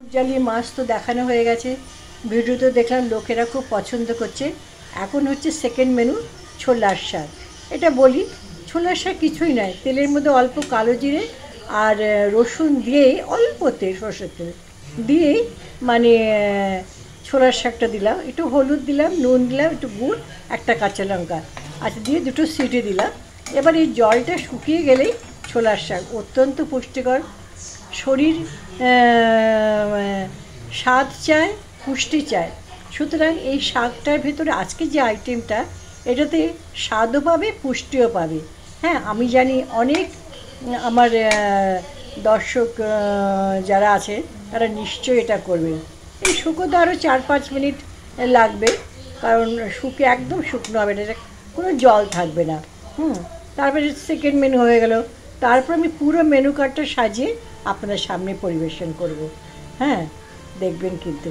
জালি মাছ তো দেখানো হয়ে গেছে, ভিডিওতে দেখলাম লোকেরা খুব পছন্দ করছে। এখন হচ্ছে সেকেন্ড মেনু, ছোলার শাক। এটা বলি, ছোলার শাক কিছুই নয়, তেলের মধ্যে অল্প কালো জিরে আর রসুন দিয়েই, অল্পতে সর্ষের তেল দিয়েই মানে ছোলার শাকটা দিলাম, একটু হলুদ দিলাম, নুন দিলাম, একটু গুড়, একটা কাঁচা লঙ্কা, আচ্ছা দিয়ে দুটো সিটি দিলাম। এবার এই জলটা শুকিয়ে গেলেই ছোলার শাক অত্যন্ত পুষ্টিকর, শরীর স্বাদ চায়, পুষ্টি চায়। সুতরাং এই শাকটার ভেতরে আজকে যে আইটেমটা, এটাতে স্বাদও পাবে, পুষ্টিও পাবে। হ্যাঁ, আমি জানি অনেক আমার দর্শক যারা আছে তারা নিশ্চয়ই এটা করবে। এই শুকোতে আরও 4-5 মিনিট লাগবে, কারণ একদম শুকনো হবে না, কোনো জল থাকবে না। তারপরে সেকেন্ড মেনু হয়ে গেল। তারপর আমি পুরো মেনু কার্ডটা সাজিয়ে আপনাদের সামনে পরিবেশন করব। হ্যাঁ, দেখবেন কিন্তু।